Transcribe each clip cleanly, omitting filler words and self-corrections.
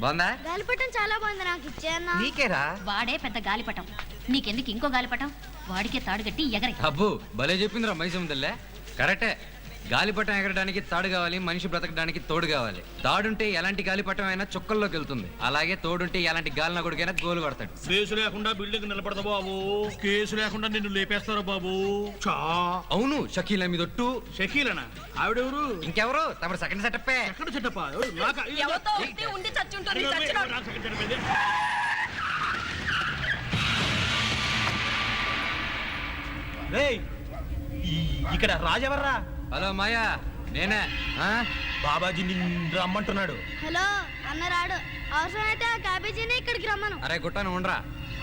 బాగుందా? గాలిపటం చాలా బాగుంది, నాకు ఇచ్చేయన్నా. నీకేరా? వాడే పెద్ద గాలిపటం, నీకెందుకు ఇంకో గాలిపటం? వాడికే తాడుగట్టి ఎగరి. అబ్బు భలే చెప్పిందిరా మైసముదల్లే. కరెక్టే, గాలిపటం ఎగరడానికి తాడు కావాలి, మనిషి బ్రతకడానికి తోడు కావాలి. తాడుంటే ఎలాంటి గాలిపటం అయినా చుక్కల్లోకి వెళ్తుంది, అలాగే తోడుంటే ఎలాంటి గాలిన కొడుకైనా గోలు కొడతాడు. కేసు లేకుండా బిల్డింగ్ నిలబడదు బాబు, కేసు లేకుండా నిన్ను లేపేస్తారు బాబు. చా అవును, షకీల మీద ఒట్టు. షకీలనా? ఆవిడెవరు? ఇంకెవరు? తమ సెకండ్ సెటప్. ఎక్కడ చెట్టప్ప? ఇక్కడ రాజెవర్రా? హలో మాయా, నేనే. బాబాజీ నిన్ను రమ్మంటున్నాడు. హలో అన్న రాడు, అవసరమైతే ఆ క్యాబేజీని ఇక్కడికి రమ్మను. అరే గుట్టాను ఉండరా.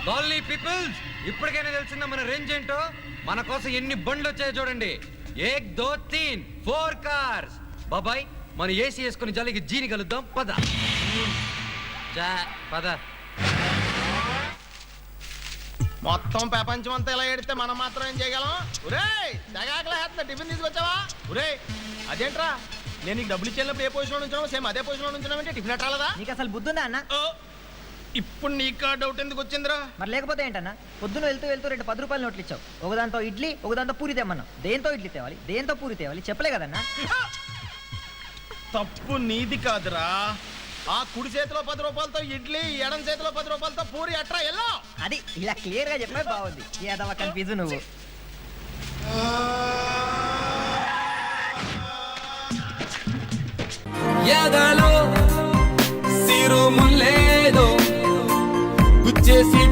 కాలనీ పీపుల్స్, ఇప్పటికైనా తెలిసిందా మన రేంజ్ ఏంటో? మన కోసం ఎన్ని బండ్లు వచ్చాయో చూడండి. 1 2 3 4 కార్స్. బాబాయ్, మనం ఏసీ వేసుకుని జల్లికి జీని కలుద్దాం, పద. పద. మొత్తం ప్రపంచం అంతా ఇలా ఏడితే మనం మాత్రం ఏం చేయగలం? ఒరేయ్ తెగాకలా టిఫిన్ తీసుకొచ్చావా? ఒరేయ్ అదేంట్రా, నేను నీకు డబ్బులు ఇచ్చేటప్పుడు ఏ పొజిషన్ ఉంచున్నావు, సేమ్ అదే పొజిషన్ ఉంచున్నావంటే టిఫిన్ ఎట్టాలదా? నీకు అసలు బుద్ధుందా అన్న? ఇప్పుడు నీకు డౌట్ ఎందుకు వచ్చిందిరా? మరి లేకపోతే ఏంటన్నా, పొద్దున వెళ్తూ 2 10 రూపాయల నోట్లు ఇచ్చావు. ఒకదాంతో ఇడ్లీ, ఒకదాంతో పూరి తెమ్మన్నావు. దేంతో ఇడ్లీ తేవాలి, దేంతో పూరి తేవాలి చెప్పలే కదన్నా. తప్పు నీది కాదురా. ఆ కుడి చేతిలో 10 రూపాయలతో ఇడ్లీ, ఎడం చేతిలో 10 రూపాయలతో పూరి అట్రా ఎల్లో. అది ఇలా క్లియర్ గా చెప్పే బాగుంది. ఏదవా కన్ఫ్యూజ్ నువ్వు. ఎదలో సిరుములేదో గుచ్చేసి